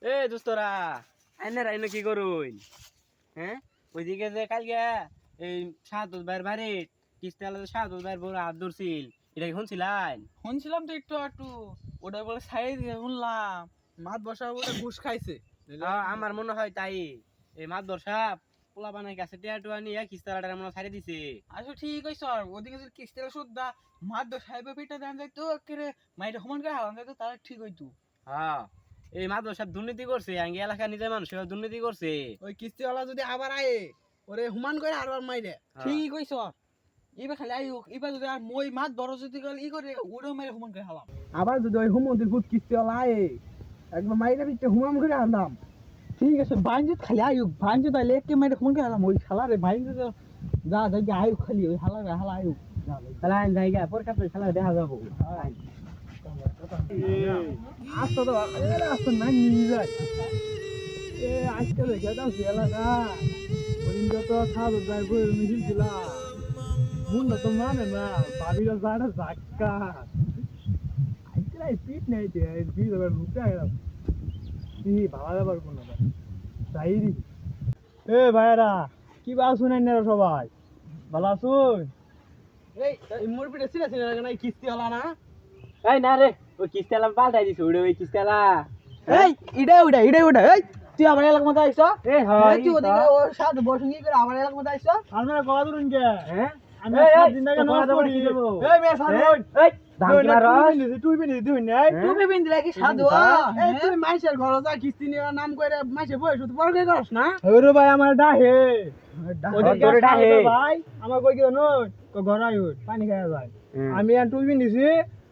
এ দোস্তরা আইনে রাইনো কি করুন? হ্যাঁ, ওইদিকে যে কালকে এই শাহাদুল ভাইয়ের বাড়ি কিস্তি আলাদা শাহাদুল ভাইয়ের বড় হাত ধরছিল, এটা কি শুনছিলেন? শুনছিলাম তো একটু একটু। ওটা বলে সাইড দিয়ে শুনলাম মাছ বসার বলে ঘুষ খাইছে। আমার মনে হয় তাই এই মাছ দর্শা পোলা বানাই গাছে টিয়া টুয়া নিয়ে কিস্তি আলাদা মনে ছাড়ি দিছে। আসলে ঠিক হয়েছে। আর ওদিকে যদি কিস্তিটা শুদ্ধা মাছ দশ সাহেবের পিঠা দেন যাইতো একেবারে মাইটা সমান করে হারান যাইতো, তাহলে ঠিক হইতো। হ্যাঁ, এই মাছ দর্শা দুর্নীতি করছে, আঙ্গি এলাকার নিজের মানুষ দুর্নীতি করছে। ওই কিস্তিওয়ালা যদি আবার আয়ে ওরে হুমান করে হারবার মাইরে। ঠিক হয়েছে। এবার খালি আইক, এবার যদি আর মই মাছ বড় যদি গেল ই করে ওটাও মেরে সমান করে হারাম। আবার যদি ওই হুমন্দির ভূত কিস্তিওয়ালা আয়ে একবার মাইরে পিঠে হুমাম করে আনলাম। ঠিক আছে, বাইঞ্জুত খালি আইক, বাইঞ্জুত আইলে একে মেরে সমান করে হারাম। ওই শালারে বাইঞ্জুত যা যাই আইক খালি ওই হালারে হালা আইক তাহলে আইন জায়গা পরীক্ষা তো খেলা দেখা যাবো। আসতো তো আসতো না নিয়ে যায়। আজকে দেখে দাও এলাকা ওদিন যত খাওয়া যায় বই মিশিয়েছিলাম মুন্ডা তো মানে না বাড়িটা যাটা ধাক্কা আজকে পিঠ নেই পিঠ এবার ঢুকতে গেলাম কি ভালো ব্যাপার কোনো তাই এ ভাইরা কি বা শুনেন না সবাই ভালো আসুন। এই মোর পিঠে ছিল না কিস্তি হলা না? এই না রে, ওই কিস্তি আলাম পাল্টাই দিছে, ওই কিস্তি আলা। এই ইডা এই তুই আমার এলাকার মধ্যে আইছ? এ হয় তুই ওদিকে ওর সাথে বসঙ্গি করে আমার এলাকার মধ্যে আইছ? আপনারা কলা ধরুন কে? হ্যাঁ, আমি এই, 7 এই, দিন আগে তো নামাজ কলা পড়ি। ধরে কি করবো? এই মেয়ে সারুন। এই দাঙ্গা রস তুই বিনি দিই নাই। তুই বিবিন দিলা কি সাধু? এই তুই মাইসের ঘর যা কিস্তি নিয়ে নাম কইরা মাইসে বই শুধু বড় কই করছ না? ওরে ভাই আমার ডাহে। ওদের তোরে ডাহে। ভাই আমার কই কি জানো? তো ঘর আইউট পানি খাওয়া যায়। আমি আর তুই বিনি দিছি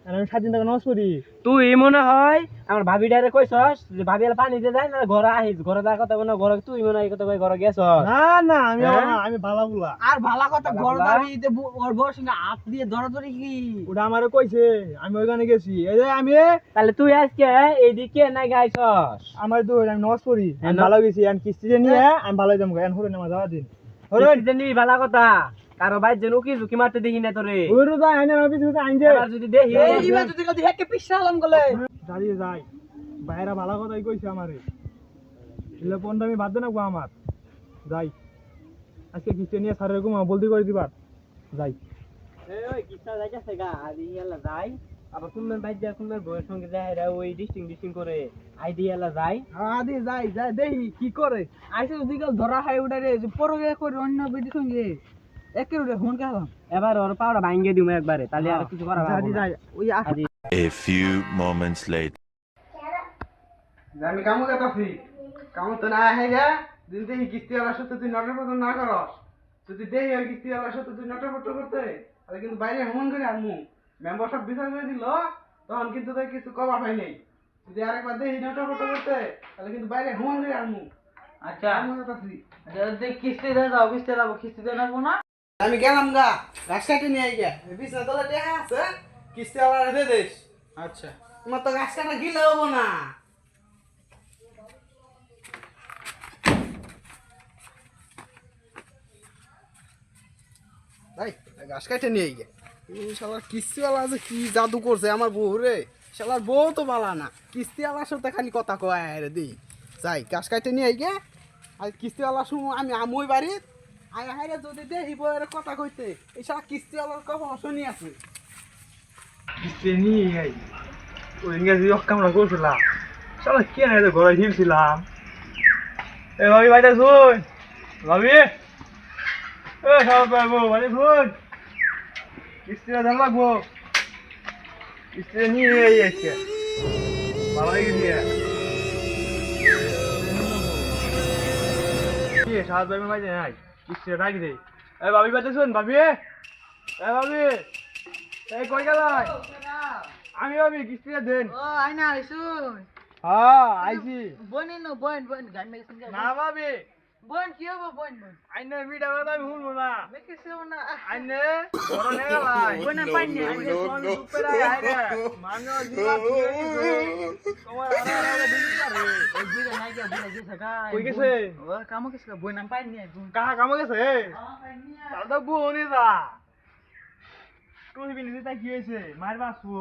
আর আমি 7 দিন আগে নামাজ পড়ি। তুই মনে হয় আমার ভাবি ডাইরে কইছস যে ভাবি এলা পানি দিয়ে যায় না ঘরে আহিস, ঘরে যা কথা বলে ঘরে তুই মনে হয় এই কথা কই ঘরে গেছস। না না আমি হ্যাঁ? না আমি ভালা বুলা। আর ভালা কথা ঘর ভালা? দাঁড়িয়ে ওর বউর সঙ্গে হাত দিয়ে ধরাধরি কি? ওটা আমারে কইছে আমি ওইখানে গেছি। এই যে আমি তাহলে তুই আজকে এইদিকে না গাইছস? আমার তো আমি নামাজ পড়ি। আমি হ্যাঁ, ভালো গেছি আর কিস্তি নিয়ে আমি ভালো যাম গান হরে নামাজ যাওয়া দিন। ওরে জানি ভালো কথা, কারো ভাই যেন কি ঝুঁকি মারতে দেখি না তোরে। ওরে যাই আইনা আমি কিছু আইন দে। এবার যদি দেখি এই ইবা যদি কদি হেকে পিছালাম গলে। দাঁড়িয়ে যাই বাইরা ভালো কথাই কইছে আমারে এলে পন্ডা আমি বাদ দে না গো আমার যাই আজকে কিস্তি নিয়ে স্যারের ঘুমা বলতে করে দিবার যাই এই ওই কিস্তা যাইতাছে গা আদি এলা যাই, আবার কুমের ভাই যা কুমের বউয়ের সঙ্গে যায় এরা ওই ডিস্টিং করে আইডি এলা যায়। আদি যাই যাই দেখি কি করে। আইসে যদি গেল ধরা হয় উড়া রে পরগে করে অন্য বিডি সঙ্গে একেবারে ফোন গেলাম। এবার ওর পাওড়া ভাঙ্গে দিমু একবারে, তাহলে আর কিছু করা যাই যাই ওই আদি A few moments later. আমি কামো গেতাছি কামো তো না হে গা দিন দেখি কিস্তি আলার সাথে তুই নটপট না করস যদি দেখি ওই কিস্তি আলার সাথে তুই নটপট করতে তাহলে কিন্তু বাইরে হুমন করে আনমু মেম্বার সব বিচার করে দিল তখন কিন্তু তুই কিছু কবার হয় নাই যদি আরেকবার দেখি নটপট করতে তাহলে কিন্তু বাইরে হুমন করে আনমু। আচ্ছা কামো গেতাছি দেখ কিস্তি দিয়ে যাও, কিস্তি যাবো, কিস্তি দিয়ে নেবো না। আমি গেলাম গা গাছ কাটি নিয়ে আই গা বিছনা তলে দেখা আছে কিস্তি আলার দে দেশ। আচ্ছা তোমার তো গাছ কাটা গিলে হবো না। ভাই গাছ কাটে নিয়ে গে শালার কিস্তিওয়ালা যে কি জাদু করছে আমার বউ রে। শালার বউ তো বালা না, কিস্তিওয়ালার সাথে খালি কথা কয় রে দি যাই গাছ কাটে নিয়ে গে। আর কিস্তিওয়ালা শুনো আমি আমই বাড়িত আয় হাইরে যদি দেখি বউয়ের কথা কইতে এই শালা কিস্তিওয়ালার কথা শুনি আছে। কিস্তি নিয়ে যাই ওই ইংরেজি কামড়া করছিলাম চলো কে না ঘরে হিলছিলাম এ ভাবি বাইরে শুন ভাবি এ সব পাবো মানে শুন কিস্তিটা ধান লাগবো কিস্তিটা নিয়ে যাই আজকে ভালো হয়ে গেছি সাত ভাই মাইতে নাই কিস্তিটা রাখি দেই এ ভাবি বাইরে শুন ভাবি এ ভাবি এই কই গেলাই আমি ভাবি কিস্তিটা দেন ও আইনা আইসুন হ্যাঁ আইছি বনি নো বোন বোন গান মেগেছেন না ভাবি বোন কি হবো বোন বোন আইনে ভিডিও কথা আমি শুনবো না মেগেছে না আইনে বড় নে গেলাই বোন পাইনি আইনে কোন উপরে আইরে মানো জিলা তোমার আরে দিলি পারে ওই বুড়া নাই কে বুড়া যে সগা কই গেছে ও কামো কেসে বোন পাইনি বোন কাহা কামো গেছে পাইনি তার তো বুনি যা তুই বিনি তাই কি হইছে মারবা সু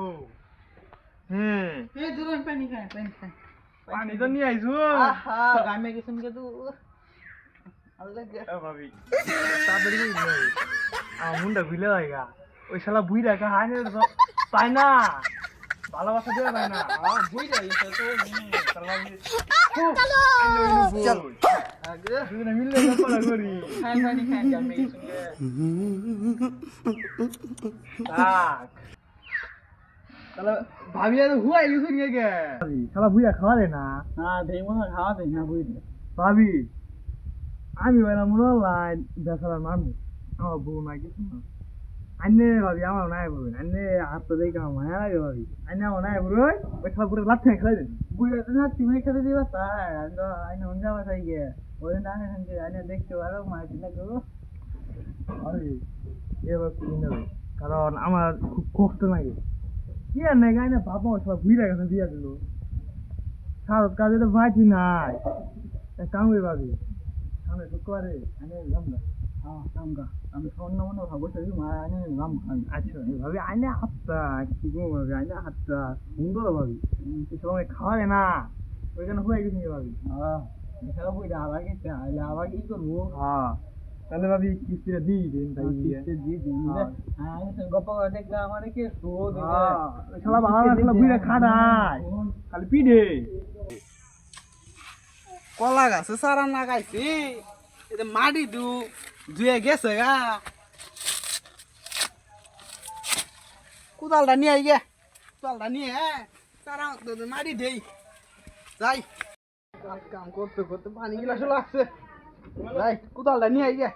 হুম এই দুরন পানি খায় পানি খায় পানি তো নিয়ে আইছো আহা গামে গেছেন কে তু আল্লাহ গে ভাবি তাড়াতাড়ি করে আমার মুন্ডা ঘুরে যায়গা ওই শালা বুইরা কা হাই না পায় না ভালোবাসা দেওয়া পায় না বুইরা গেছে তো চল দুজনে মিললে গল্পটা করি খায় পানি খায় গামে গেছেন কে তাহলে ভাবি আর হুয়াই গেছেন কে শালা বুইরা খাওয়া দে না হ্যাঁ দেই মনে খাওয়া দেই না বুইরা ভাবি আমি বললাম মনে হয় বেসালার মানুষ আমার বউ নাই কিছু না আন্নে ভাবি আমার নাই বলবেন আন্নে হাত তো দেখে আমার মায়া লাগে ভাবি আন্নে আমার নাই বলবে ওই খেলা পুরো লাভ খেয়ে খেলাই দেন বুইরা তো না তুমি খেতে দিবা তাই আন্দ আইনা উনজা বাসাই গে ওই না সঙ্গে আইনা দেখতে পারো মাইতে না গো আরে এবার কি নেবে কারণ আমার খুব কষ্ট লাগে কি আর নাই গাইনা বাবা সব বুঝে গেছে দিয়া দিল সারত কাজে তো ভাইটি নাই কাম করে ভাবি সামনে তো করে আনে লামলা হ্যাঁ কামগা আমি স্বর্ণ মনে ভাবো সেই মা আইনা নাম খান আচ্ছা ভাবি আইনে হাতটা কি গো ভাবি আইনে হাতটা সুন্দর ভাবি এই সময় খাওয়াবে না ওইখানে হয়ে গেছে ভাবি হ্যাঁ এছাড়া বুইরা আবার কি চাইলে আবার কি করবো হ্যাঁ তাহলে ভাবি কিস্তিটা দিয়ে দিন তাই দিয়ে হ্যাঁ গপ্প করে দেখলে আমার কি শো শালা ভালো না শালা বুইরা খাড়ায় খালি পিডে কলা গাছে সারা না গাইছি এটা মাটি ধুয়ে গেছে গা কোদালটা নিয়ে আই গে কোদালটা নিয়ে সারা মাটি দেই যাই কাম করতে করতে পানি গিলাস লাগছে যাই কোদালটা নিয়ে আই গে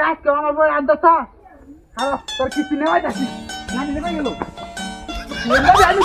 আজকে আমার বই আড্ডা থা তোর কিস্তি নেওয়াই যাচ্ছি নানি নেমে গেল আমি